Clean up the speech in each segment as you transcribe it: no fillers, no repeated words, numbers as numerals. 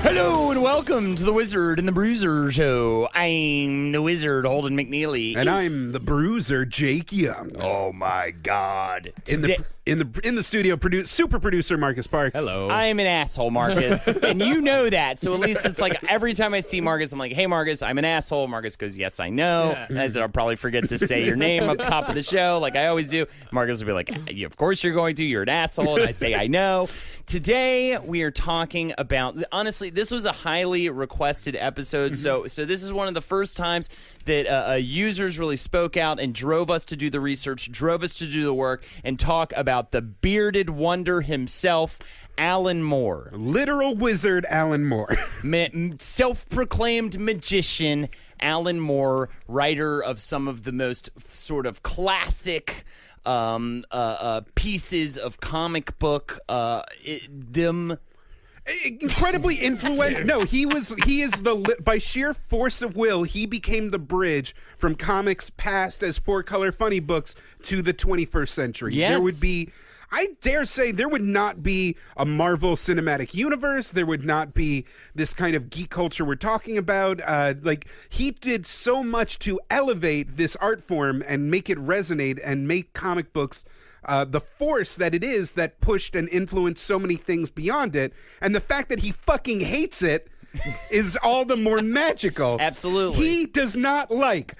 Hello and welcome to the Wizard and the Bruiser Show. I'm the Wizard, Holden McNeely. And I'm the Bruiser, Jake Young. Oh my God. In the studio, super producer Marcus Parks. Hello. I'm an asshole, Marcus. And you know that. So at least it's like every time I see Marcus, I'm like, hey, Marcus, I'm an asshole. Marcus goes, yes, I know. And I said, I'll probably forget to say your name up top of the show like I always do. Marcus will be like, of course you're going to. You're an asshole. And I say, I know. Today, we are talking about, honestly, this was a highly requested episode. So this is one of the first times that users really spoke out and drove us to do the research, drove us to do the work, and talk about the bearded wonder himself, Alan Moore. Literal wizard Alan Moore. Self-proclaimed magician Alan Moore, writer of some of the most sort of classic pieces of comic book incredibly influential. No, he is by sheer force of will, he became the bridge from comics past as four-color funny books to the 21st century. Yes. There would be, I dare say, there would not be a Marvel Cinematic Universe. There would not be this kind of geek culture we're talking about. He did so much to elevate this art form and make it resonate and make comic books the force that it is that pushed and influenced so many things beyond it. And the fact that he fucking hates it is all the more magical. Absolutely. He does not like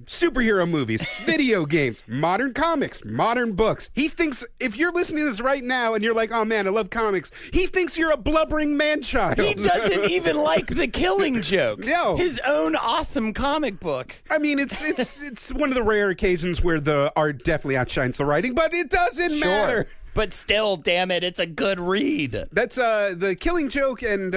superhero movies, video games, modern comics, modern books. He thinks, if you're listening to this right now and you're like, oh man, I love comics, he thinks you're a blubbering man-child. He doesn't even like The Killing Joke. No. His own awesome comic book. I mean, it's one of the rare occasions where the art definitely outshines the writing, but it doesn't matter. But still, damn it, it's a good read. That's The Killing Joke and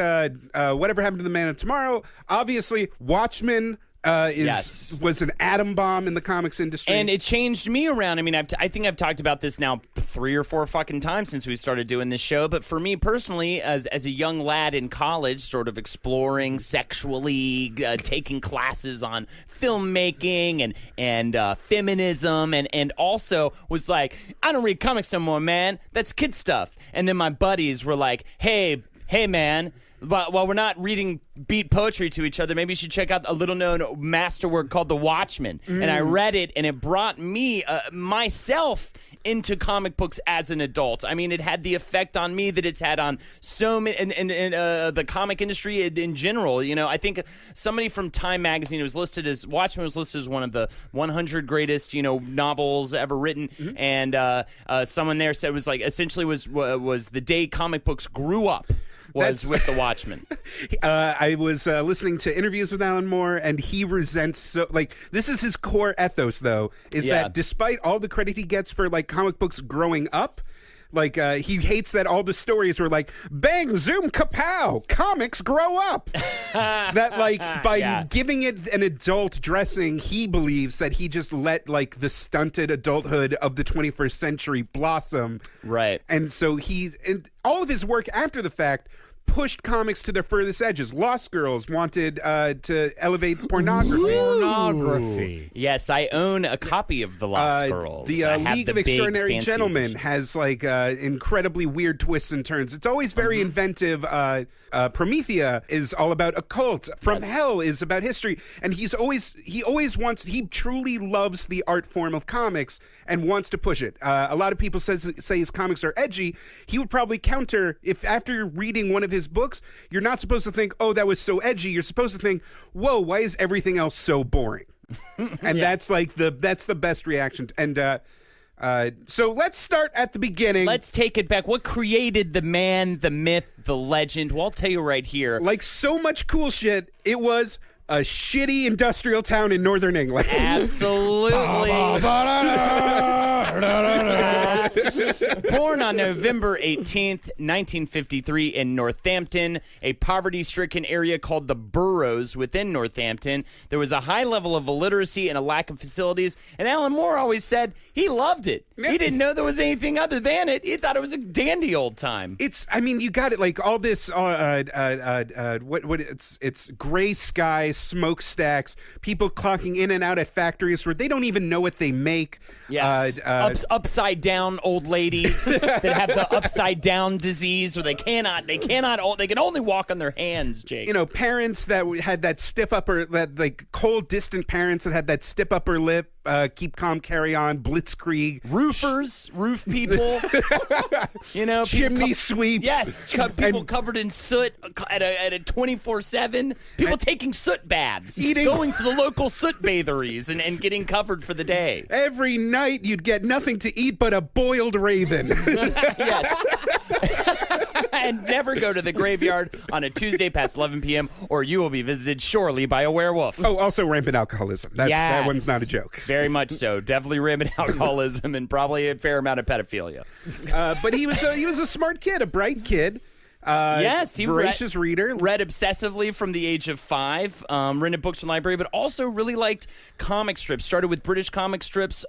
Whatever Happened to the Man of Tomorrow. Obviously, Watchmen was an atom bomb in the comics industry. And it changed me around. I mean, I think I've talked about this now 3 or 4 fucking times since we started doing this show. But for me personally, as a young lad in college, sort of exploring sexually, taking classes on filmmaking and feminism, and also was like, I don't read comics no more, man. That's kid stuff. And then my buddies were like, hey, man, while we're not reading beat poetry to each other, maybe you should check out a little-known masterwork called The Watchmen. And I read it, and it brought me, myself, into comic books as an adult. I mean, it had the effect on me that it's had on so many, and the comic industry in general. You know, I think somebody from Time magazine Watchmen was listed as one of the 100 greatest, novels ever written. And someone there said it was like, essentially was the day comic books grew up. With The Watchmen. I was listening to interviews with Alan Moore, and he resents this is his core ethos, though, is that despite all the credit he gets for comic books growing up, he hates that all the stories were like, bang, zoom, kapow, comics grow up. By giving it an adult dressing, he believes that he just let the stunted adulthood of the 21st century blossom. Right. And so and all of his work after the fact pushed comics to their furthest edges. Lost Girls wanted to elevate pornography. Yes, I own a copy of The Lost Girls. The League of Extraordinary Gentlemen has incredibly weird twists and turns. It's always very inventive. Promethea is all about occult. From Hell is about history. And he truly loves the art form of comics and wants to push it. A lot of people say his comics are edgy. He would probably counter if after reading one of his books, you're not supposed to think, oh, that was so edgy. You're supposed to think, whoa, why is everything else so boring? And that's the best reaction. And so let's start at the beginning. Let's take it back. What created the man, the myth, the legend? Well, I'll tell you right here. Like so much cool shit, it was a shitty industrial town in northern England. Absolutely. Born on November 18th, 1953 in Northampton, a poverty-stricken area called the Boroughs within Northampton. There was a high level of illiteracy and a lack of facilities, and Alan Moore always said he loved it. He didn't know there was anything other than it. He thought it was a dandy old time. You got it, like all this, it's gray sky, smokestacks, people clocking in and out at factories where they don't even know what they make. Yes. Upside down old ladies that have the upside down disease, where they can only walk on their hands, Jake. You know, parents that had that stiff upper, that like cold, distant parents that had that stiff upper lip, keep calm, carry on, blitzkrieg. Roofers, roof people. You know, chimney sweeps. Yes, people covered in soot at a 24/7. People taking soot baths, going to the local soot batheries and getting covered for the day. Every night you'd get nothing to eat but a boiled raven. Yes. And never go to the graveyard on a Tuesday past 11 p.m. or you will be visited surely by a werewolf. Oh, also rampant alcoholism. That one's not a joke. Very much so. Definitely rampant alcoholism and probably a fair amount of pedophilia. But he was a smart kid, a bright kid. Yes, he voracious reader. Read obsessively from the age of 5. Rented books from the library, but also really liked comic strips. Started with British comic strips.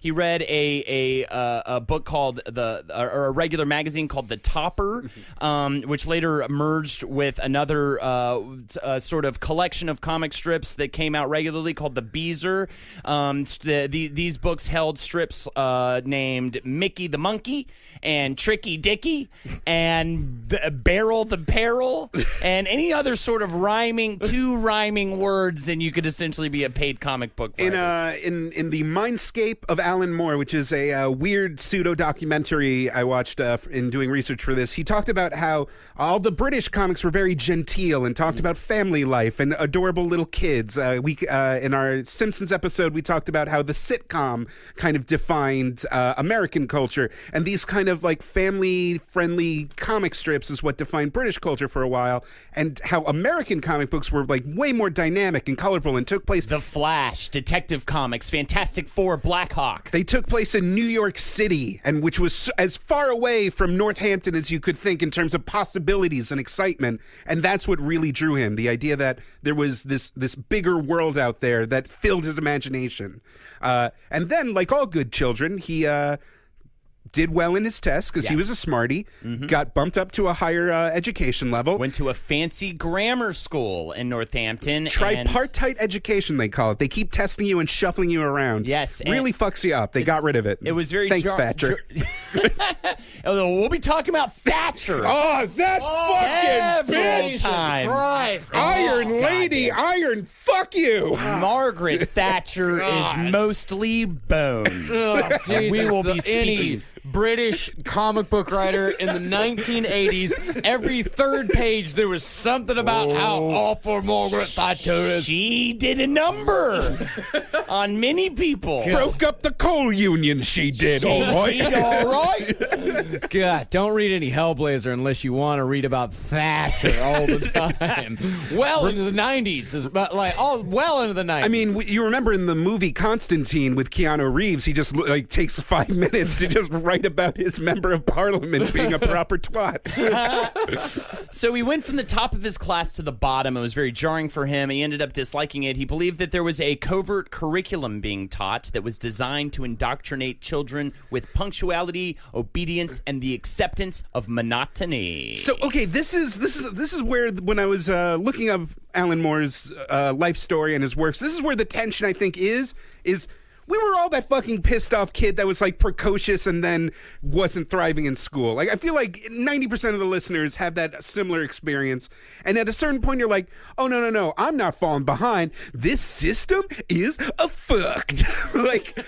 He read a book called a regular magazine called The Topper, which later merged with another sort of collection of comic strips that came out regularly called the Bruiser. These books held strips named Mickey the Monkey and Tricky Dicky and Barrel the Peril and any other sort of rhyming words, and you could essentially be a paid comic book writer. In the Mindscape of Alan Moore, which is a weird pseudo documentary I watched in doing research for this, he talked about how all the British comics were very genteel and talked about family life and adorable little kids. In our Simpsons episode, we talked about how the sitcom kind of defined American culture, and these kind of like family friendly comic strips is what defined British culture for a while, and how American comic books were like way more dynamic and colorful and took place. The Flash, Detective Comics, Fantastic Four, Black Hawk. They took place in New York City, and which was as far away from Northampton as you could think in terms of possibilities and excitement, and that's what really drew him, the idea that there was this bigger world out there that filled his imagination. And then, like all good children, he did well in his tests because he was a smarty, got bumped up to a higher education level. Went to a fancy grammar school in Northampton. Tripartite education, they call it. They keep testing you and shuffling you around. Yes. Really fucks you up. They got rid of it. It was very... Thanks, Thatcher. We'll be talking about Thatcher. Oh, that fucking bitch! Christ. Iron Lady, Iron, fuck you! Margaret Thatcher is mostly bones. We will be speaking... British comic book writer in the 1980s. Every third page there was something about how awful Margaret Thatcher is. She did a number on many people. Broke up the coal union, she did, all right. All right. God, don't read any Hellblazer unless you want to read about Thatcher all the time. Well into the 90s. Well into the 90s. I mean, you remember in the movie Constantine with Keanu Reeves, he just like takes 5 minutes to just write about his member of parliament being a proper twat. So he went from the top of his class to the bottom. It was very jarring for him. He ended up disliking it. He believed that there was a covert curriculum being taught that was designed to indoctrinate children with punctuality, obedience, and the acceptance of monotony. So, okay, this is where, when I was looking up Alan Moore's life story and his works, this is where the tension, I think, is we were all that fucking pissed off kid that was like precocious and then wasn't thriving in school. Like, I feel like 90% of the listeners have that similar experience. And at a certain point, you're like, oh, no, I'm not falling behind. This system is a fucked. Like,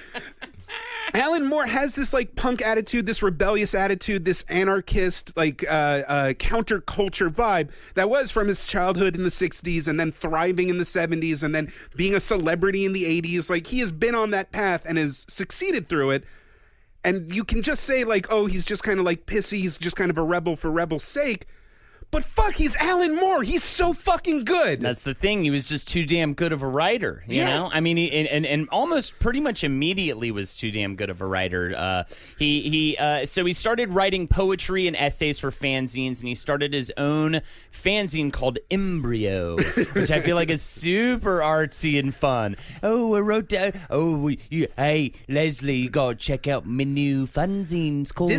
Alan Moore has this like punk attitude, this rebellious attitude, this anarchist, like counterculture vibe that was from his childhood in the 60s and then thriving in the 70s and then being a celebrity in the 80s. Like, he has been on that path and has succeeded through it. And you can just say like, oh, he's just kind of like pissy. He's just kind of a rebel for rebel's sake. But fuck, he's Alan Moore. He's so fucking good. That's the thing. He was just too damn good of a writer, you know? I mean, and almost pretty much immediately was too damn good of a writer. So he started writing poetry and essays for fanzines, and he started his own fanzine called Embryo, which I feel like is super artsy and fun. Oh, I wrote down. Oh, hey, Leslie, you gotta check out my new fanzines called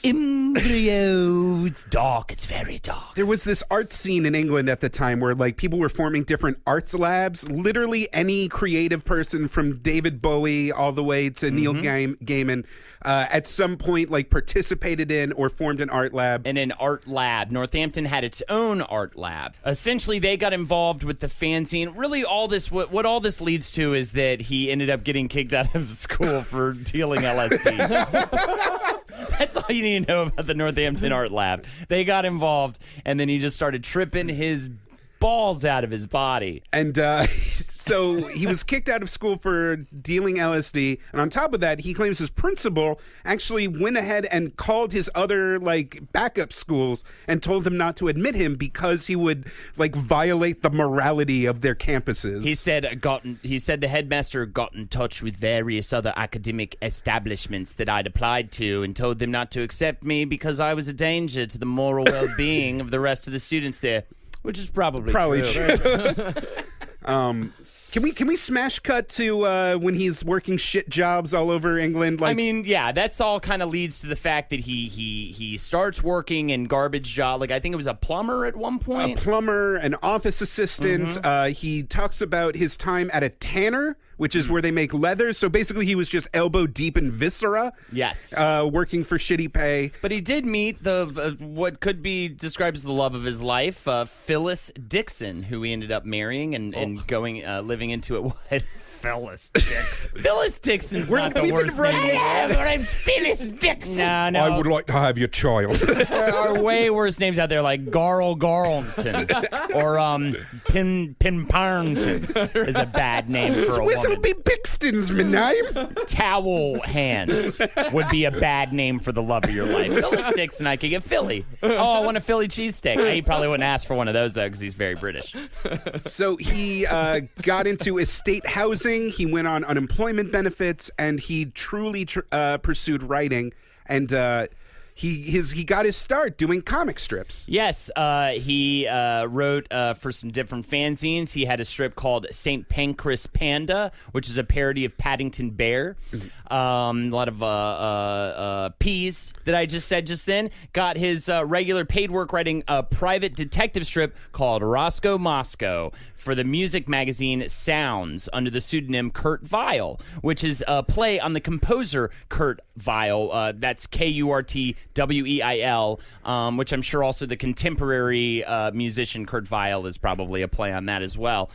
Embryo. It's dark. It's very dark. There was this art scene in England at the time where like people were forming different arts labs. Literally any creative person from David Bowie all the way to Neil Gaiman at some point like participated in or formed an art lab. And an art lab. Northampton had its own art lab. Essentially, they got involved with the fanzine. Really, all this what all this leads to is that he ended up getting kicked out of school for dealing LSD. That's all you need to know about the Northampton Art Lab. They got involved, and then he just started tripping his balls out of his body. And so he was kicked out of school for dealing LSD. And on top of that, he claims his principal actually went ahead and called his other like backup schools and told them not to admit him because he would like violate the morality of their campuses. He said the headmaster got in touch with various other academic establishments that I'd applied to and told them not to accept me because I was a danger to the moral well-being of the rest of the students there. Which is probably true. Can we smash cut to when he's working shit jobs all over England? Like, I mean, yeah, that's all kind of leads to the fact that he starts working in garbage job. Like I think it was a plumber at one point. A plumber, an office assistant. He talks about his time at a tanner, which is where they make leather. So basically, he was just elbow deep in viscera. Yes, working for shitty pay. But he did meet the what could be described as the love of his life, Phyllis Dixon, who he ended up marrying and going living into it. What? Phyllis Dixon. Phyllis Dixon's not the worst name. Yeah, my name's Phyllis Dixon. No. I would like to have your child. There are way worse names out there like Garl Garlington or Pin Parnton is a bad name for a Whistle woman. be Bixton's my name. Towel Hands would be a bad name for the love of your life. Phyllis Dixon, I could get Philly. Oh, I want a Philly cheesesteak. He probably wouldn't ask for one of those though because he's very British. So he got into estate housing. He went on unemployment benefits, and he truly pursued writing. And he got his start doing comic strips. Yes, he wrote for some different fanzines. He had a strip called St. Pancras Panda, which is a parody of Paddington Bear. A lot of P's that I just said just then. Got his regular paid work writing a private detective strip called Roscoe Moscow for the music magazine Sounds under the pseudonym Kurt Weill, which is a play on the composer Kurt Weill. That's Kurtweil, which I'm sure also the contemporary musician Kurt Weill is probably a play on that as well.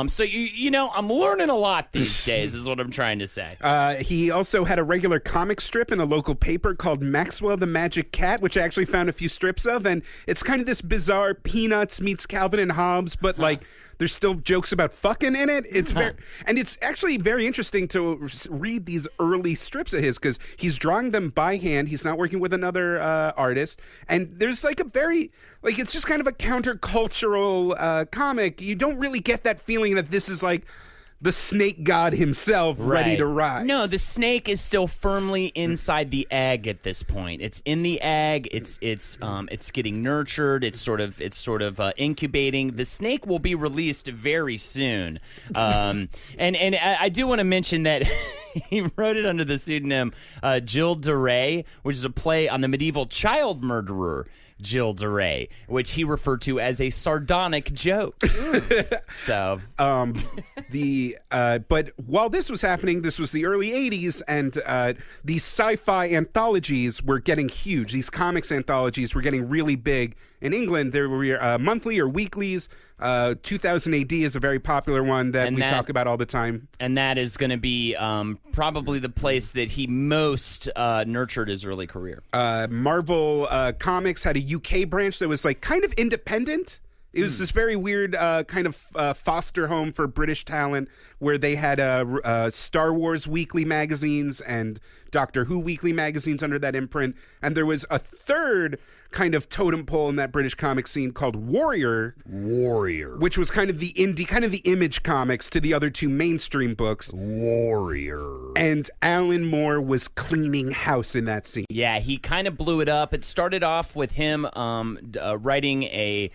So, you know, I'm learning a lot these days is what I'm trying to say. He also had a regular comic strip in a local paper called Maxwell the Magic Cat, which I actually found a few strips of, and it's kind of this bizarre Peanuts meets Calvin and Hobbes, but like there's still jokes about fucking in it. It's and it's actually very interesting to read these early strips of his because he's drawing them by hand. He's not working with another artist, and there's like a very it's just kind of a countercultural comic. You don't really get that feeling that this is like the snake god himself ready to rise. No, the snake is still firmly inside the egg at this point. It's in the egg. It's getting nurtured. It's sort of incubating. The snake will be released very soon. And I do want to mention that he wrote it under the pseudonym Jill de Ray, which is a play on the medieval child murderer Jill de Ray, which he referred to as a sardonic joke. So, but while this was happening, this was the early 80s, and these sci-fi anthologies were getting huge. These comics anthologies were getting really big in England. There were monthly or weeklies. 2000 AD is a very popular one that we talk about all the time. And that is going to be probably the place that he most nurtured his early career. Marvel Comics had a UK branch that was like kind of independent. It was this very weird kind of foster home for British talent where they had Star Wars weekly magazines and Doctor Who weekly magazines under that imprint. And there was a third kind of totem pole in that British comic scene called Warrior, which was kind of the indie, kind of the Image comics to the other two mainstream books. Warrior. And Alan Moore was cleaning house in that scene. Yeah, he kind of blew it up. It started off with him writing a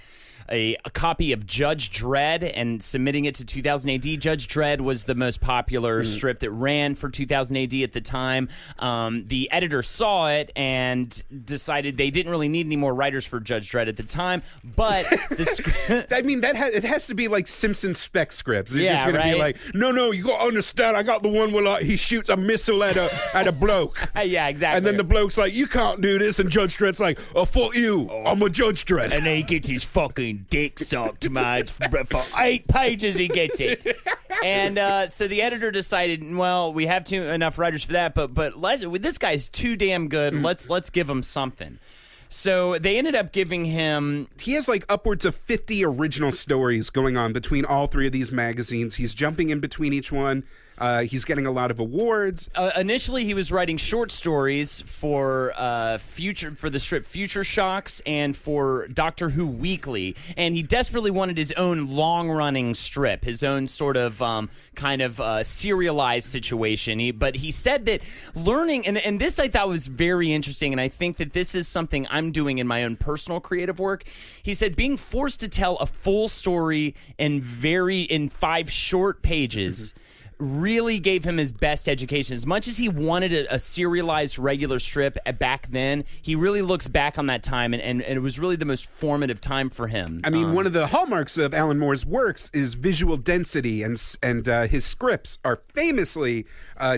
copy of Judge Dredd and submitting it to 2000 AD. Judge Dredd was the most popular strip that ran for 2000 AD at the time. The editor saw it and decided they didn't really need any more writers for Judge Dredd at the time, but the script... I mean, it has to be like Simpson spec scripts. It's just going to be like, no, you got to understand, I got the one where like, he shoots a missile at a bloke. Yeah, exactly. And then the bloke's like, you can't do this, and Judge Dredd's like, oh, fuck you, I'm a Judge Dredd. And then he gets his fucking dick sucked, man. For 8 pages he gets it. And so the editor decided, well, we have enough writers for that, but this guy's too damn good. Let's give him something. So they ended up giving him... He has like upwards of 50 original stories going on between all three of these magazines. He's jumping in between each one. He's getting a lot of awards. Initially, he was writing short stories for the strip Future Shocks and for Doctor Who Weekly, and he desperately wanted his own long-running strip, his own sort of serialized situation. But he said that learning, and this I thought was very interesting, and I think that this is something I'm doing in my own personal creative work. He said being forced to tell a full story in 5 short pages really gave him his best education. As much as he wanted a serialized regular strip back then, he really looks back on that time, and it was really the most formative time for him. I mean, one of the hallmarks of Alan Moore's works is visual density, and his scripts are famously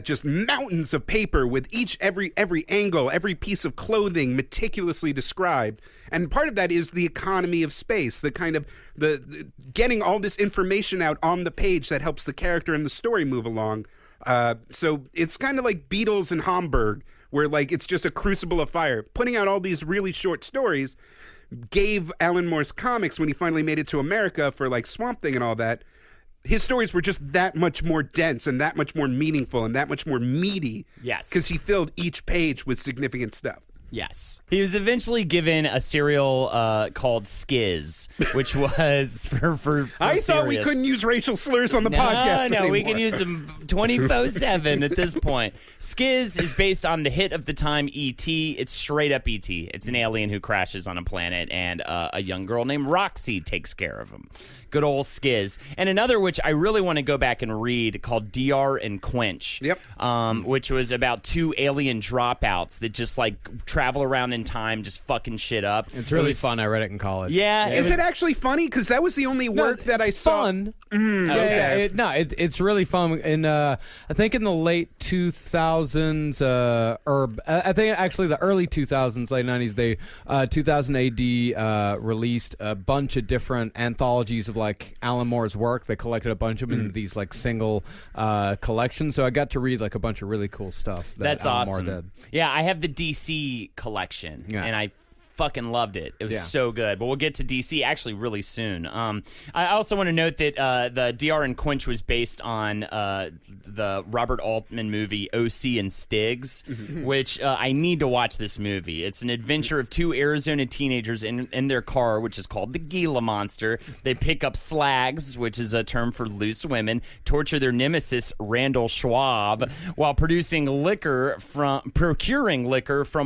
just mountains of paper with every angle, every piece of clothing meticulously described. And part of that is the economy of space, the kind of the getting all this information out on the page that helps the character and the story move along. So it's kind of like Beatles and Hamburg, where like it's just a crucible of fire. Putting out all these really short stories gave Alan Moore's comics, when he finally made it to America for like Swamp Thing and all that, his stories were just that much more dense and that much more meaningful and that much more meaty. Yes. Because he filled each page with significant stuff. Yes. He was eventually given a serial called Skiz, which was for I thought we couldn't use racial slurs on the podcast No, anymore. we can use them 24/7 at this point. Skiz is based on the hit of the time E.T. It's straight up E.T. It's an alien who crashes on a planet, and a young girl named Roxy takes care of him. Good old Skiz. And another, which I really want to go back and read, called DR and Quench. Yep. Which was about 2 alien dropouts that just like travel around in time, just fucking shit up. It's really fun. I read it in college. Yeah. Is it actually funny? Because that was the only work that I saw. Fun. Okay. It's really fun. And I think in the late 2000s, or I think actually the early 2000s, late 90s, they 2000 AD released a bunch of different anthologies of like Alan Moore's work. They collected a bunch of them in these like single collections. So I got to read like a bunch of really cool stuff. That's Alan awesome. Moore did. Yeah, I have the DC collection, and I fucking loved it. It was so good. But we'll get to DC actually really soon. I also want to note that the DR and Quench was based on the Robert Altman movie O.C. and Stiggs, which I need to watch this movie. It's an adventure of 2 Arizona teenagers in their car, which is called the Gila Monster. They pick up slags, which is a term for loose women, torture their nemesis, Randall Schwab, while procuring liquor from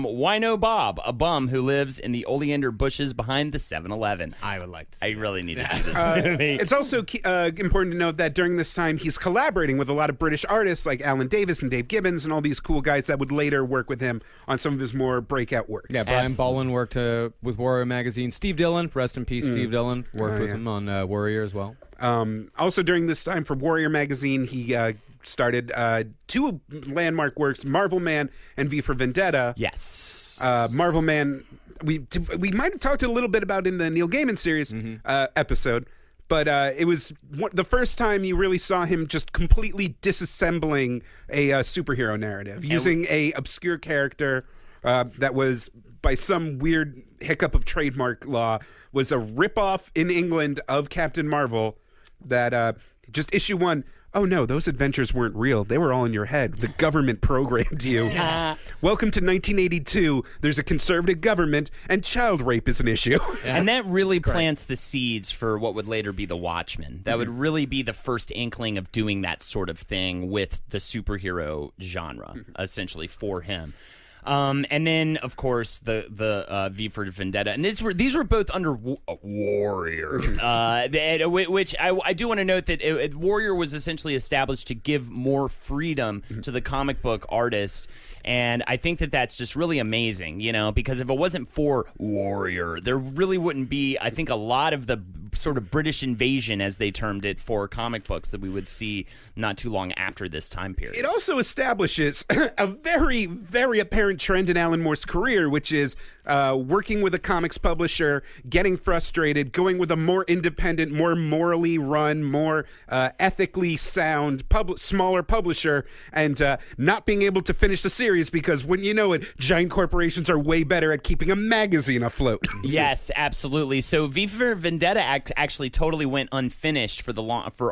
Wino Bob, a bum who lives in the oleander bushes behind the 7-Eleven. I would like to see I really need to see this movie. It's also important to note that during this time, he's collaborating with a lot of British artists like Alan Davis and Dave Gibbons and all these cool guys that would later work with him on some of his more breakout works. Yeah, Brian Bolland worked with Warrior Magazine. Steve Dillon, rest in peace, Steve Dillon, worked with him on Warrior as well. Also during this time for Warrior Magazine, he started 2 landmark works, Marvel Man and V for Vendetta. Yes. Marvel Man, we might have talked a little bit about in the Neil Gaiman series episode, but it was the first time you really saw him just completely disassembling a superhero narrative, using a obscure character that was, by some weird hiccup of trademark law, was a ripoff in England of Captain Marvel that just issue 1. Oh, no, those adventures weren't real. They were all in your head. The government programmed you. Welcome to 1982. There's a conservative government, and child rape is an issue. And that really plants the seeds for what would later be The Watchmen. That would really be the first inkling of doing that sort of thing with the superhero genre, essentially, for him. And then, of course, the V for Vendetta, and these were both under Warrior, which I do want to note that Warrior was essentially established to give more freedom to the comic book artist. And I think that that's just really amazing, because if it wasn't for Warrior, there really wouldn't be, I think, a lot of the sort of British invasion, as they termed it, for comic books that we would see not too long after this time period. It also establishes a very, very apparent trend in Alan Moore's career, which is working with a comics publisher, getting frustrated, going with a more independent, more morally run, more ethically sound, smaller publisher, and not being able to finish the series because, when you know it, giant corporations are way better at keeping a magazine afloat. Yes, absolutely. So V for Vendetta actually totally went unfinished for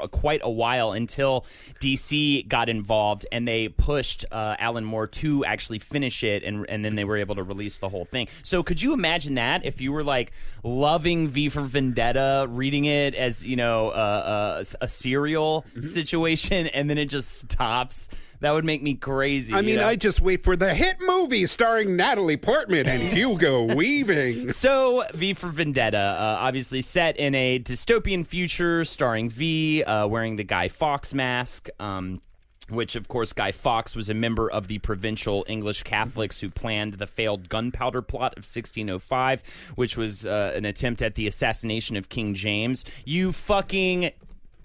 quite a while until DC got involved and they pushed Alan Moore to actually finish it, and then they were able to release the whole thing. So could you imagine that if you were like loving V for Vendetta, reading it as a serial situation, and then it just stops? That would make me crazy. I mean, I just wait for the hit movie starring Natalie Portman and Hugo Weaving. So, V for Vendetta, obviously set in a dystopian future, starring V, wearing the Guy Fawkes mask. Which, of course, Guy Fawkes was a member of the provincial English Catholics who planned the failed gunpowder plot of 1605, which was an attempt at the assassination of King James. You fucking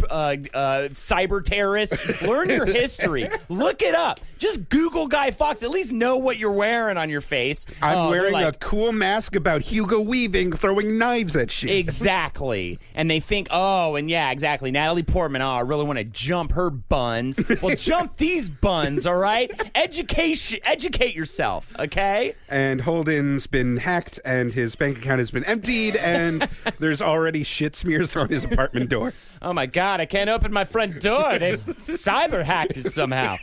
cyber terrorists, learn your history. Look it up. Just Google Guy Fawkes. At least know what you're wearing on your face. I'm wearing a cool mask about Hugo Weaving throwing knives at shit. Exactly. And they think, exactly. Natalie Portman, I really want to jump her buns. Well, jump these buns, all right? Educate yourself, okay? And Holden's been hacked, and his bank account has been emptied, and there's already shit smears on his apartment door. Oh my God, I can't open my front door. They've cyber hacked it somehow.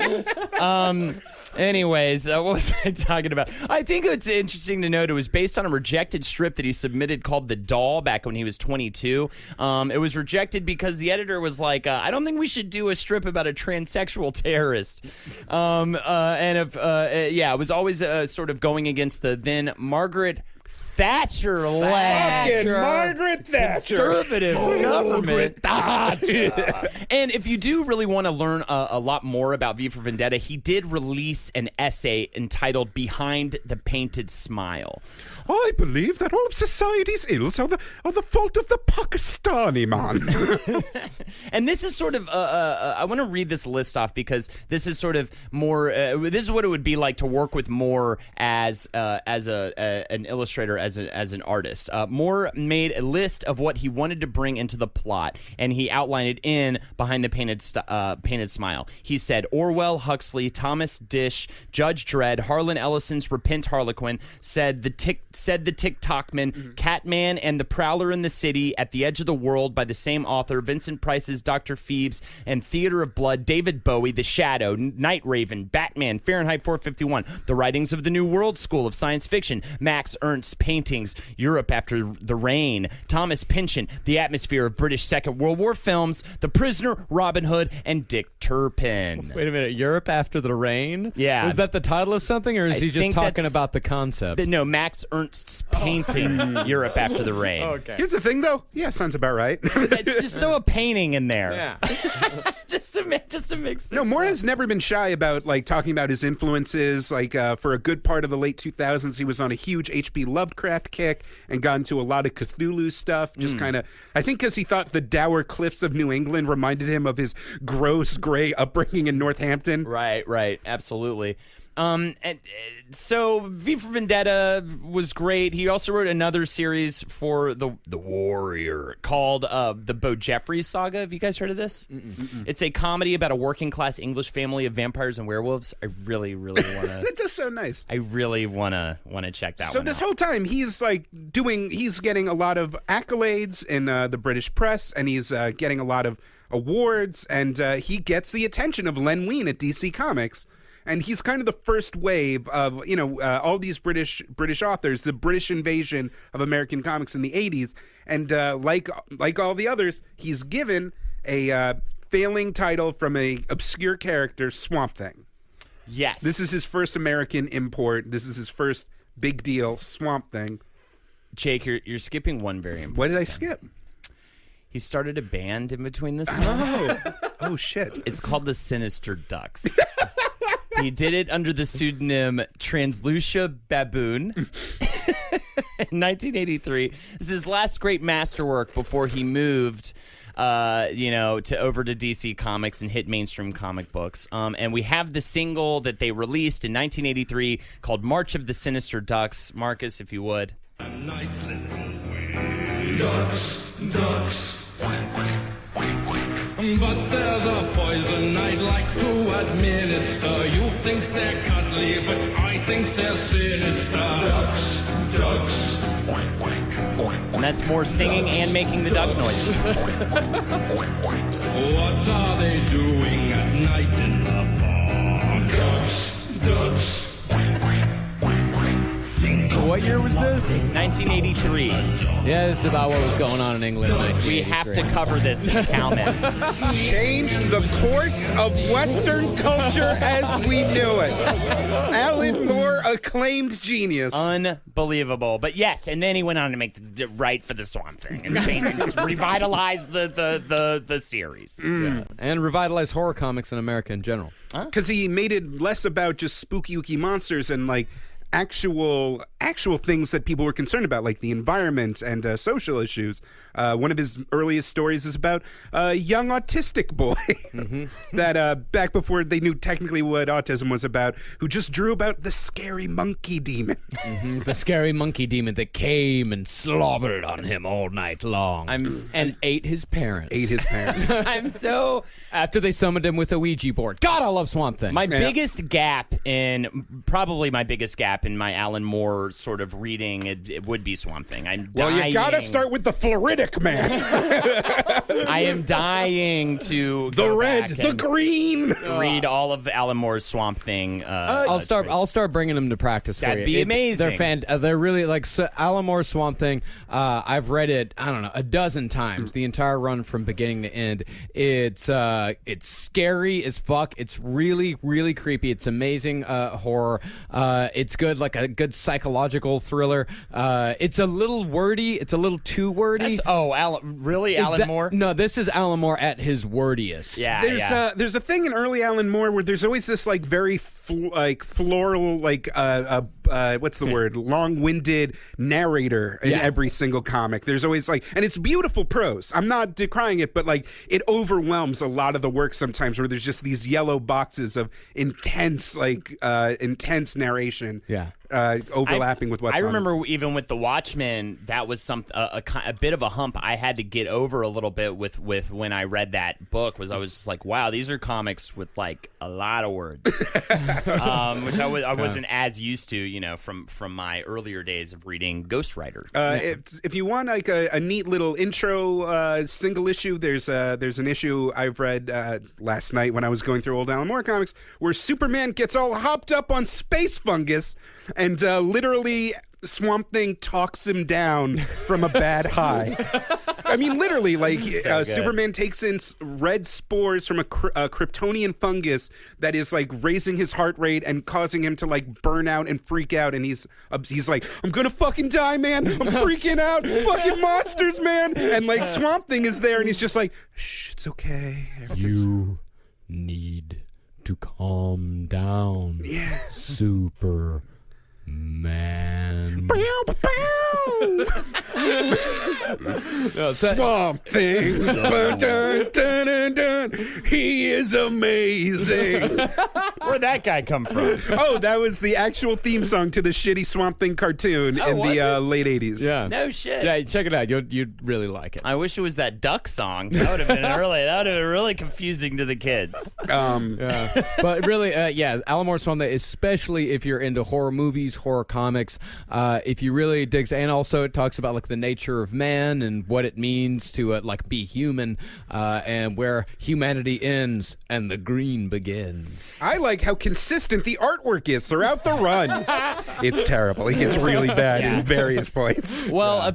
Anyways, what was I talking about? I think it's interesting to note it was based on a rejected strip that he submitted called The Doll back when he was 22. It was rejected because the editor was like, I don't think we should do a strip about a transsexual terrorist. It was always sort of going against the then Margaret Thatcher Margaret Thatcher. Conservative government. And if you do really want to learn a lot more about V for Vendetta, he did release an essay entitled Behind the Painted Smile. I believe that all of society's ills are the fault of the Pakistani man. And this is sort of, I want to read this list off because this is sort of more, this is what it would be like to work with Moore as an illustrator, as an artist. Moore made a list of what he wanted to bring into the plot, and he outlined it in Behind the Painted Smile. He said Orwell, Huxley, Thomas Dish, Judge Dredd, Harlan Ellison's Repent Harlequin, said the Tick-Tockman, Catman, and The Prowler in the City, At the Edge of the World by the same author, Vincent Price's Dr. Phoebes, and Theater of Blood, David Bowie, The Shadow, Night Raven, Batman, Fahrenheit 451, The Writings of the New World School of Science Fiction, Max Ernst's Paintings, Europe After the Rain, Thomas Pynchon, The Atmosphere of British Second World War Films, The Prisoner, Robin Hood, and Dick Turpin. Wait a minute, Europe After the Rain? Yeah. Was that the title of something, or is he just talking about the concept? No, Max Ernst's painting, Europe After the Rain. Okay. Here's the thing, though. Yeah, sounds about right. Let's just throw a painting in there. Yeah. just to mix things No, Moore up. has never been shy about talking about his influences. For a good part of the late 2000s, he was on a huge H.P. Lovecraft kick and got into a lot of Cthulhu stuff. Just kind of, I think, because he thought the dour cliffs of New England reminded him of his gross gray upbringing in Northampton. Right, absolutely. So V for Vendetta was great. He also wrote another series for the Warrior called the Bo Jeffries Saga. Have you guys heard of this? It's a comedy about a working class English family of vampires and werewolves. I really, really want to. That does sound nice. I really want to check that one out. So this whole time he's getting a lot of accolades in the British press, and he's getting a lot of awards, and he gets the attention of Len Wein at DC Comics. And he's kind of the first wave of, all these British authors, the British invasion of American comics in the 80s. And like all the others, he's given a failing title from a obscure character, Swamp Thing. Yes. This is his first American import. This is his first big deal, Swamp Thing. Jake, you're skipping one very important What did I thing. skip? He started a band in between this time. Oh, shit. It's called the Sinister Ducks. He did it under the pseudonym Translucia Baboon in 1983. This is his last great masterwork before he moved, over to DC Comics and hit mainstream comic books. And we have the single that they released in 1983 called March of the Sinister Ducks. Marcus, if you would. A nice little way. Ducks, ducks, quack, quack, quack, quack. But there's a poison I'd like to administer. You think they're cuddly, but I think they're sinister. Ducks, ducks, quack, quack, quack. And that's more singing and making the duck noises. What are they doing at night in the park? Ducks, ducks, quack, quack, quack, quack. What year was this? 1983. Yeah, this is about what was going on in England in 1983. We have to cover this in Cowman. Changed the course of Western culture as we knew it. Alan Moore, acclaimed genius. Unbelievable. But yes, and then he went on to make write for the Swamp Thing and change, revitalize the series. Yeah. And revitalize horror comics in America in general. Because he made it less about just spooky ooky monsters and actual things that people were concerned about, like the environment and social issues. One of his earliest stories is about a young autistic boy that back before they knew technically what autism was about, who just drew about the scary monkey demon. The scary monkey demon that came and slobbered on him all night long and ate his parents. I'm so... After they summoned him with a Ouija board. God, I love Swamp Thing. My biggest gap in my Alan Moore sort of reading, it would be Swamp Thing. I'm dying. Well, you gotta start with the Floridic Man. I am dying to the red, the green. Read all of Alan Moore's Swamp Thing. I'll start bringing them to practice for you. That'd be amazing. They're really Alan Moore's Swamp Thing. I've read it, I don't know, a dozen times. The entire run from beginning to end. It's scary as fuck. It's really, really creepy. It's amazing horror. It's good, like a good psychological thriller. It's a little wordy. It's a little too wordy. Alan Moore? No, this is Alan Moore at his wordiest. Yeah, there's a thing in early Alan Moore where there's always this very floral, what's the word? Long-winded narrator in every single comic. There's always and it's beautiful prose. I'm not decrying it, but it overwhelms a lot of the work sometimes, where there's just these yellow boxes of intense narration. Yeah. Overlapping with what's I on remember even with The Watchmen, that was a bit of a hump I had to get over a little bit with when I read that book. I was just like, wow, these are comics with a lot of words, which I wasn't as used to, from my earlier days of reading Ghostwriter. If you want a neat little intro single issue, there's an issue I've read last night when I was going through old Alan Moore comics where Superman gets all hopped up on space fungus. And literally, Swamp Thing talks him down from a bad high. I mean, literally, Superman takes in red spores from a Kryptonian fungus that is raising his heart rate and causing him to burn out and freak out. And he's like, I'm gonna fucking die, man. I'm freaking out. Fucking monsters, man. And Swamp Thing is there, and he's just like, shh, it's okay. You need to calm down. Yeah. Superman. Swamp Thing. Dun, dun, dun, dun, dun. He is amazing. Where'd that guy come from? Oh, that was the actual theme song to the shitty Swamp Thing cartoon in the late 80s. Yeah. No shit. Yeah, check it out. You'd really like it. I wish it was that duck song. That would have been really confusing to the kids. Yeah. But really, Alan Moore's Swamp Thing, especially if you're into horror movies, horror comics, if you really dig, and also it talks about like the nature of man and what it means to like be human, and where humanity ends and the green begins. I like how consistent the artwork is throughout the run. It's terrible. It gets really bad in various points. Well,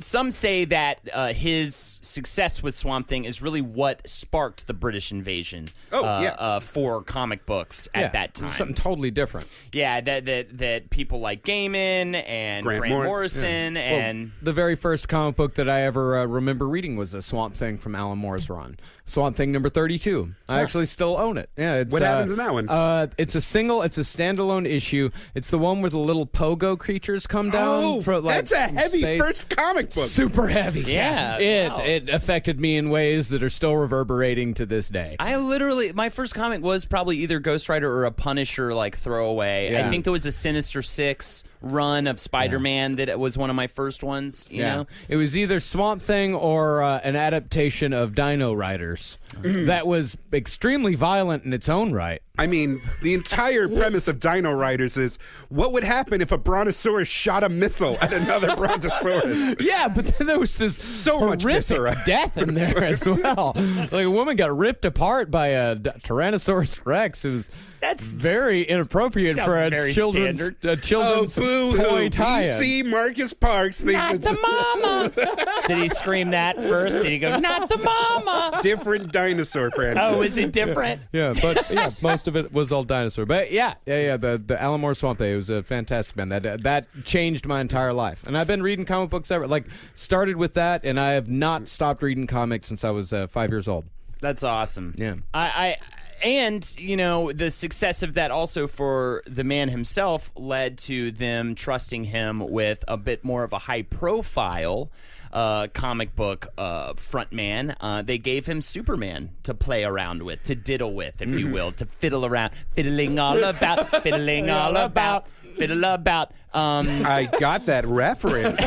some say that his success with Swamp Thing is really what sparked the British invasion for comic books at that time. Something totally different. Yeah, that people like Gaiman and Grant Morrison and... The very first comic book that I ever remember reading was a Swamp Thing from Alan Moore's run. Swamp Thing number 32. I actually still own it. Yeah, What happens in that one? It's a standalone issue. It's the one where the little pogo creatures come down. Oh, that's a heavy first comic book. Super heavy. Yeah. It affected me in ways that are still reverberating to this day. My first comic was probably either Ghost Rider or a Punisher like throwaway. Yeah. I think there was a Sinister Six run of Spider-Man that was one of my first ones. You know, it was either Swamp Thing or an adaptation of Dino Riders that was extremely violent in its own right. I mean, the entire premise of Dino Riders is what would happen if a brontosaurus shot a missile at another brontosaurus? Yeah, but then there was this much viscera. horrific death in there as well. Like a woman got ripped apart by a Tyrannosaurus Rex. It was very inappropriate for a children's toy tie-in. PC Marcus Parks thinks not it's the mama. Did he scream that first? Did he go, not the mama? different dinosaur franchise. Oh, is it different? Yeah, but most of it was all dinosaur. But the Alan Moore Swamp Thing, it was a fantastic man. That changed my entire life. And I've been reading comic books ever. Like, started with that, and I have not stopped reading comics since I was 5 years old. That's awesome. Yeah. And, you know, the success of that also for the man himself led to them trusting him with a bit more of a high-profile comic book frontman. They gave him Superman to play around with, to diddle with, if you will, to fiddle around. Fiddling all about, fiddling all about, fiddle about. I got that reference.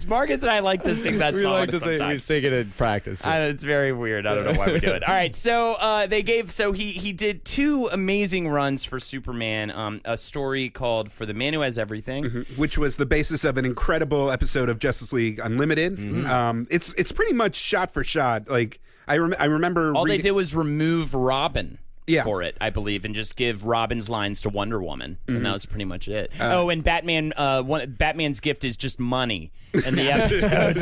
Marcus and I like to sing that song sometimes. We sing it in practice. It's very weird. I don't know why we do it. All right, so he did two amazing runs for Superman. A story called "For the Man Who Has Everything," which was the basis of an incredible episode of Justice League Unlimited. It's pretty much shot for shot. Like I remember. All they did was remove Robin. Yeah. For it, I believe, and just give Robin's lines to Wonder Woman, and that was pretty much it. And Batman, Batman's gift is just money in the episode.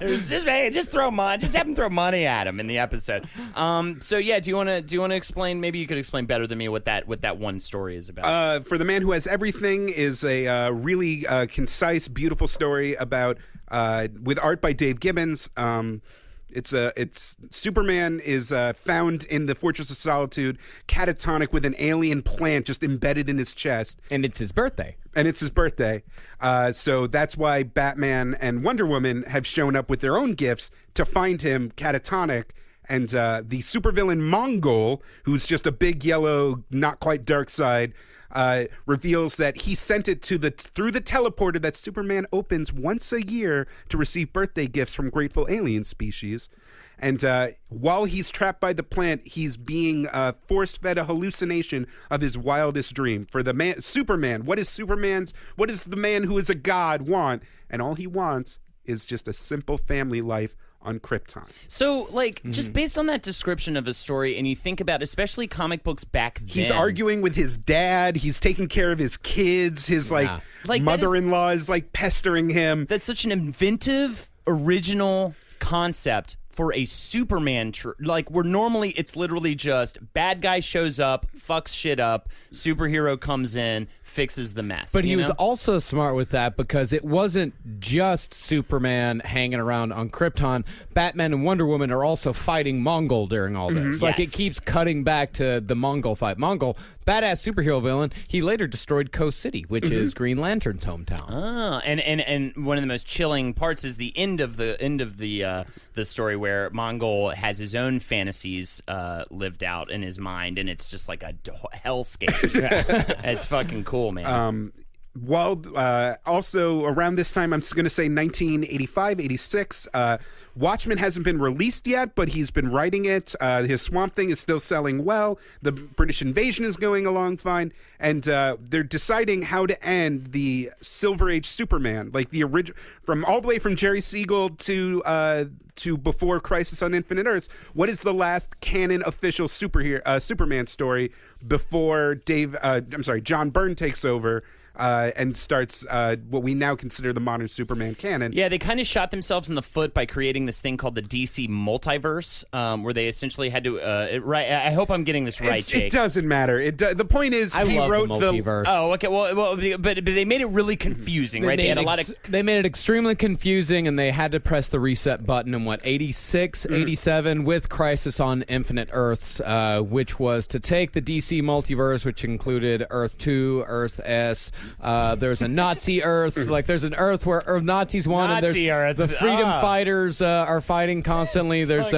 It was just throw money, just have him throw money at him in the episode. So yeah, do you want to explain? Maybe you could explain better than me what that one story is about. For the Man Who Has Everything is a really concise, beautiful story about with art by Dave Gibbons. It's Superman is found in the Fortress of Solitude, catatonic with an alien plant just embedded in his chest. And it's his birthday. So that's why Batman and Wonder Woman have shown up with their own gifts to find him catatonic. And the supervillain Mongol, who's just a big yellow, not quite dark side, reveals that he sent it through the teleporter that Superman opens once a year to receive birthday gifts from grateful alien species. And while he's trapped by the plant, he's being force-fed a hallucination of his wildest dream. For the Superman, what does the man who is a god want? And all he wants is just a simple family life on Krypton. So, just based on that description of a story, and you think about especially comic books back then. He's arguing with his dad. He's taking care of his kids. His mother-in-law is pestering him. That's such an inventive, original concept for a Superman, where normally it's literally just bad guy shows up, fucks shit up, superhero comes in, fixes the mess. But he was know? also smart with that because it wasn't just Superman hanging around on Krypton. Batman and Wonder Woman are also fighting Mongol during all this. Like, it keeps cutting back to the Mongol fight. Mongol, badass superhero villain. He later destroyed Coast City, which is Green Lantern's hometown. Oh, and one of the most chilling parts is the end of the story where Mongol has his own fantasies lived out in his mind, and it's just like a hellscape. It's fucking cool, man. Also around this time, I'm going to say 1985, 86. Watchmen hasn't been released yet, but he's been writing it. His Swamp Thing is still selling well. The British invasion is going along fine, and they're deciding how to end the Silver Age Superman, like the original, from all the way from Jerry Siegel to before Crisis on Infinite Earths. What is the last canon official Superman story before John Byrne takes over? And starts what we now consider the modern Superman canon. Yeah, they kind of shot themselves in the foot by creating this thing called the DC multiverse, where they essentially had to. I hope I'm getting this right, Jake. It doesn't matter. The point is, I love wrote the multiverse. Oh, okay. Well, but they made it really confusing, right? They had a lot of. They made it extremely confusing, and they had to press the reset button in 86, 87 with Crisis on Infinite Earths, which was to take the DC multiverse, which included Earth 2, Earth S. There's a Nazi Earth, like there's an Earth where Nazis won, and there's Earth. the freedom fighters are fighting constantly. There's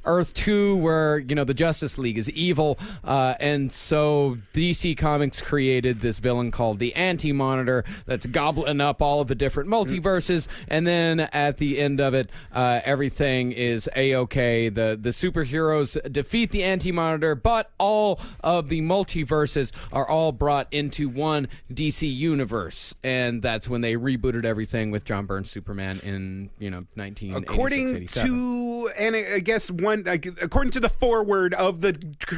Earth 2 where the Justice League is evil, and so DC Comics created this villain called the Anti-Monitor that's gobbling up all of the different multiverses, and then at the end of it, everything is A-okay. The superheroes defeat the Anti-Monitor, but all of the multiverses are all brought into one DC universe, and that's when they rebooted everything with John Byrne's Superman in 1986, according 87. to, and I guess according to the foreword of the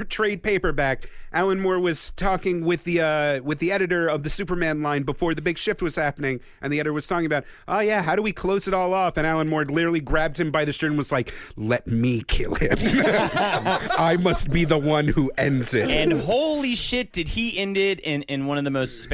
trade paperback, Alan Moore was talking with the editor of the Superman line before the big shift was happening, and the editor was talking about, oh yeah, how do we close it all off? And Alan Moore literally grabbed him by the shirt and was like, let me kill him. I must be the one who ends it. And holy shit, did he end it in one of the most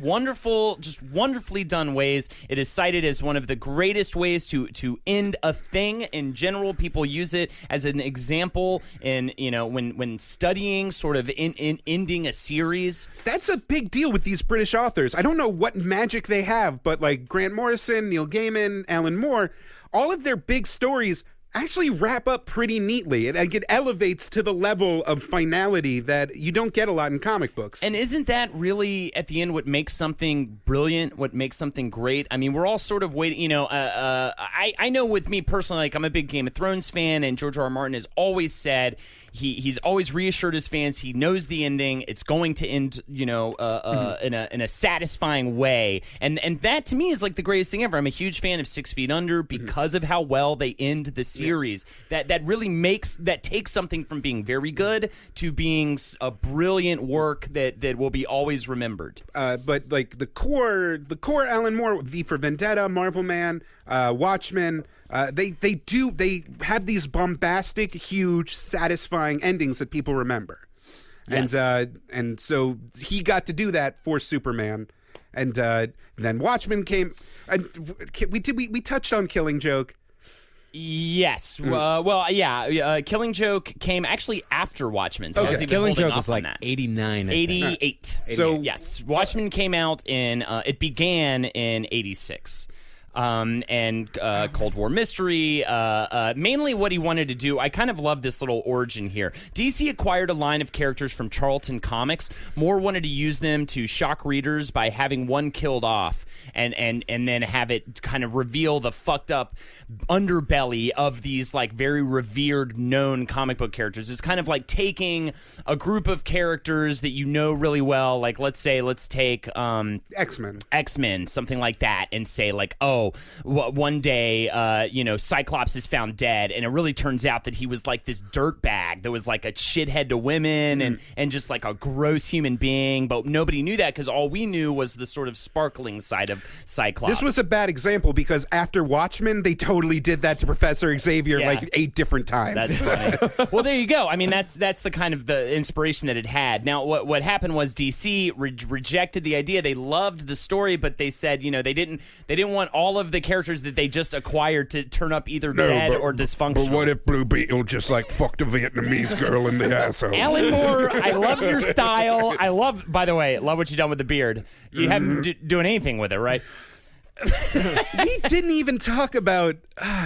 wonderfully done ways. It is cited as one of the greatest ways to end a thing in general. People use it as an example in when studying sort of in ending a series. That's a big deal with these British authors. I don't know what magic they have, but like Grant Morrison, Neil Gaiman, Alan Moore, all of their big stories actually wrap up pretty neatly. It elevates to the level of finality that you don't get a lot in comic books. And isn't that really, at the end, what makes something brilliant, what makes something great? I mean, we're all sort of waiting, I know with me personally, like, I'm a big Game of Thrones fan, and George R.R. Martin has always said, he's always reassured his fans he knows the ending. It's going to end, in a satisfying way. And that, to me, is like the greatest thing ever. I'm a huge fan of 6 Feet Under because of how well they end the series. That really takes something from being very good to being a brilliant work that will be always remembered. But like the core Alan Moore, V for Vendetta, Marvel Man, Watchmen, they have these bombastic, huge, satisfying endings that people remember. Yes. And so he got to do that for Superman. And then Watchmen came, and we touched on Killing Joke. Yes. Killing Joke came actually after Watchmen. So I was even Killing holding Joke was off on like that. 89. 88. So yes, Watchmen came out it began in 86. And Cold War mystery. Mainly what he wanted to do, I kind of love this little origin here. DC acquired a line of characters from Charlton Comics. Moore wanted to use them to shock readers by having one killed off and then have it kind of reveal the fucked up underbelly of these like very revered known comic book characters. It's kind of like taking a group of characters that you know really well, like let's take X-Men, something like that, and say like, oh, one day, Cyclops is found dead, and it really turns out that he was like this dirtbag that was like a shithead to women and just like a gross human being, but nobody knew that because all we knew was the sort of sparkling side of Cyclops. This was a bad example because after Watchmen, they totally did that to Professor Xavier like 8 different times. That's funny. Well, there you go. I mean, that's the kind of the inspiration that it had. Now, what happened was DC rejected the idea. They loved the story, but they said, they didn't want all of the characters that they just acquired to turn up either dead or dysfunctional. But what if Blue Beetle just like fucked a Vietnamese girl in the asshole? Alan Moore, I love your style. By the way, love what you've done with the beard. You haven't doing anything with it, right? We didn't even talk about.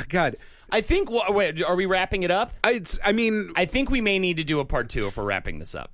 God. I think. Wait, are we wrapping it up? I think we may need to do a part 2 if we're wrapping this up.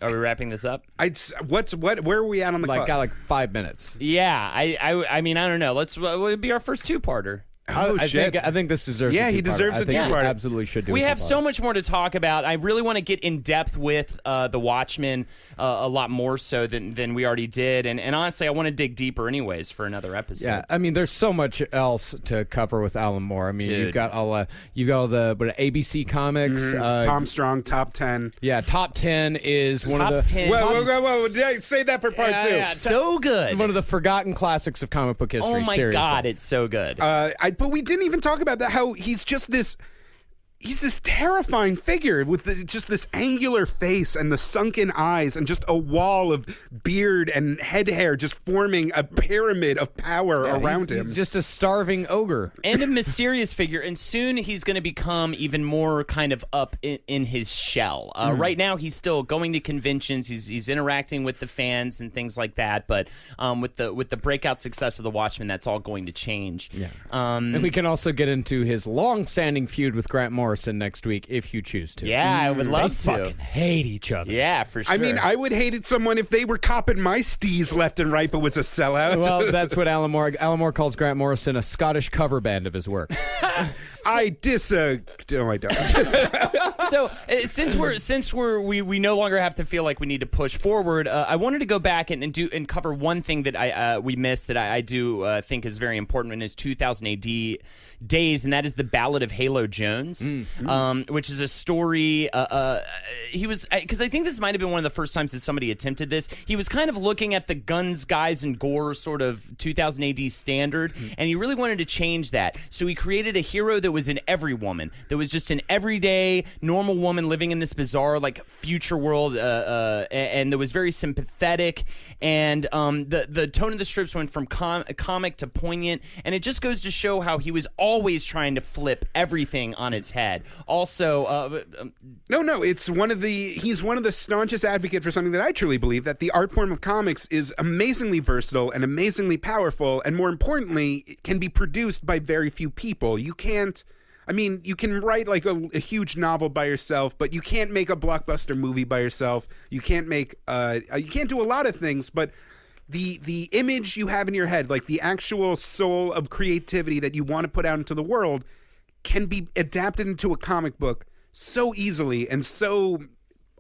Are we wrapping this up? Where are we at on the clock? Got like 5 minutes. Yeah, I mean, I don't know. It'll be our first 2-parter. I think this deserves. Yeah, a he deserves a two-parter. two-parter. Absolutely should do. We have so much more to talk about. I really want to get in depth with the Watchmen a lot more so than we already did, and honestly, I want to dig deeper anyways for another episode. Yeah, I mean, there's so much else to cover with Alan Moore. I mean, Dude. you've got all the ABC Comics. Tom Strong top 10. Yeah, top 10 is one of the 10. Whoa! Say that for part 2. So good. One of the forgotten classics of comic book history. Oh my seriously. God, it's so good. But we didn't even talk about that. How he's just this. He's this terrifying figure with just this angular face and the sunken eyes and just a wall of beard and head hair just forming a pyramid of power around him. He's just a starving ogre. And a mysterious figure, and soon he's going to become even more kind of up in his shell. Right now, he's still going to conventions. He's interacting with the fans and things like that. But with the breakout success of the Watchmen, that's all going to change. Yeah. And we can also get into his long-standing feud with Grant Morrison next week if you choose to. Yeah, I would love they to. Fucking hate each other. Yeah, for sure. I mean, I would hate someone if they were copping my steez left and right, but was a sellout. Well, that's what Alan Moore calls Grant Morrison a Scottish cover band of his work. I disagree. No, I don't. So since we no longer have to feel like we need to push forward, I wanted to go back and cover one thing that we missed that I do think is very important in his 2000 AD days, and that is the Ballad of Halo Jones, which is a story. He was, because I think this might have been one of the first times that somebody attempted this. He was kind of looking at the guns, guys, and gore sort of 2000 AD standard, and he really wanted to change that. So he created a hero that was in every woman, that was just an everyday normal woman living in this bizarre like future world, and that was very sympathetic. And the tone of the strips went from comic to poignant, and it just goes to show how he was always trying to flip everything on its head. Also, he's one of the staunchest advocates for something that I truly believe, that the art form of comics is amazingly versatile and amazingly powerful, and more importantly, can be produced by very few people. You can write like a huge novel by yourself, but you can't make a blockbuster movie by yourself. You can't do a lot of things, but the image you have in your head, like the actual soul of creativity that you want to put out into the world, can be adapted into a comic book so easily and so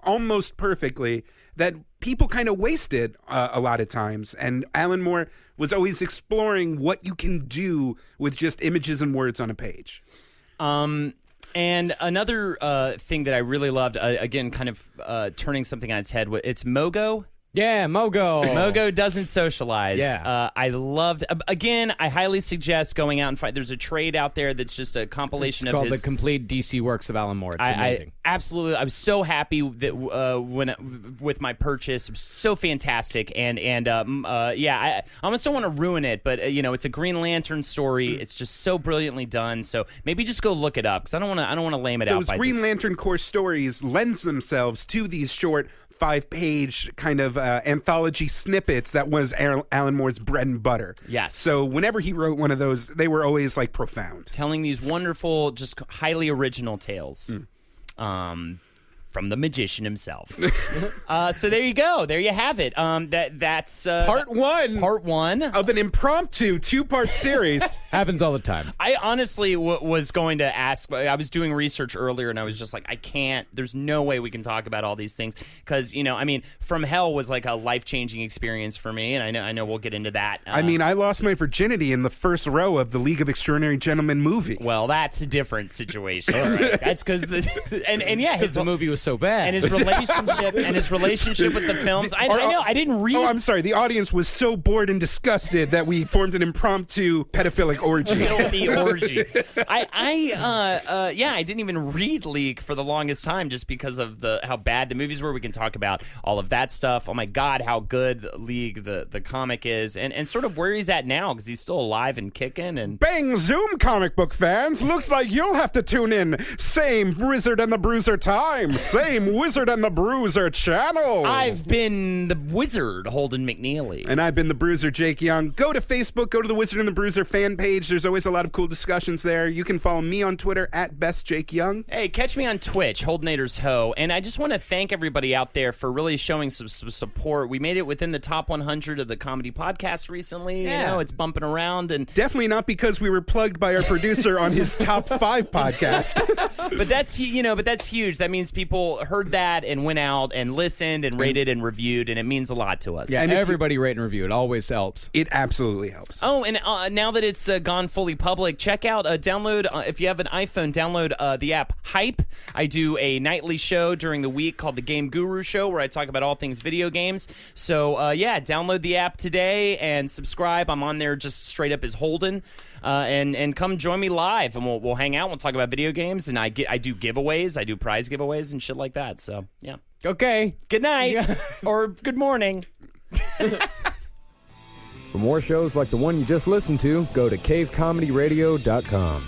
almost perfectly that people kind of waste it a lot of times. And Alan Moore was always exploring what you can do with just images and words on a page. And another thing that I really loved, again, kind of turning something on its head, it's Mogo. Yeah, Mogo. Mogo doesn't socialize. Yeah. I loved, again, I highly suggest going out and find, there's a trade out there that's just a compilation it's of called his... The Complete DC Works of Alan Moore. It's amazing. Absolutely. I was so happy that with my purchase. It was so fantastic. I almost don't want to ruin it, but, it's a Green Lantern story. It's just so brilliantly done. So maybe just go look it up, because I don't want to lame it out. Those Green Lantern core stories lends themselves to these short 5-page kind of anthology snippets that was Alan Moore's bread and butter. Yes. So whenever he wrote one of those, they were always like profound. Telling these wonderful, just highly original tales. from the magician himself. So there you go. There you have it. That's Part one of an impromptu 2-part series. Happens all the time. I honestly was going to ask. I was doing research earlier, and I was just like, I can't. There's no way we can talk about all these things because From Hell was like a life-changing experience for me, and I know we'll get into that. I lost my virginity in the first row of the League of Extraordinary Gentlemen movie. Well, that's a different situation. Right? That's because the movie was so bad, and his relationship with the films. I know. I didn't read. Oh, I'm sorry. The audience was so bored and disgusted that we formed an impromptu pedophilic orgy. Filthy orgy. I didn't even read League for the longest time just because of how bad the movies were. We can talk about all of that stuff. Oh my God, how good League the comic is, and sort of where he's at now because he's still alive and kicking. And bang zoom, comic book fans! Looks like you'll have to tune in. Same Wizard and the Bruiser time. Same Wizard and the Bruiser channel. I've been the Wizard, Holden McNeely. And I've been the Bruiser, Jake Young. Go to Facebook, go to the Wizard and the Bruiser fan page. There's always a lot of cool discussions there. You can follow me on Twitter at BestJakeYoung. Hey, catch me on Twitch, Holdenators Ho. And I just want to thank everybody out there for really showing some support. We made it within the top 100 of the comedy podcast recently. Yeah. You know, it's bumping around. And definitely not because we were plugged by our producer on his top 5 podcast. But that's huge. That means people heard that and went out and listened and rated and reviewed, and it means a lot to us. Yeah, and everybody rate and review. It always helps. It absolutely helps. Oh, and now that it's gone fully public, check out, download, if you have an iPhone, download the app Hype. I do a nightly show during the week called The Game Guru Show where I talk about all things video games. So, download the app today and subscribe. I'm on there just straight up as Holden. And come join me live, and we'll hang out. We'll talk about video games, and I do giveaways. I do prize giveaways and shit like that. So, yeah. Okay. Good night. Or good morning. For more shows like the one you just listened to, go to cavecomedyradio.com.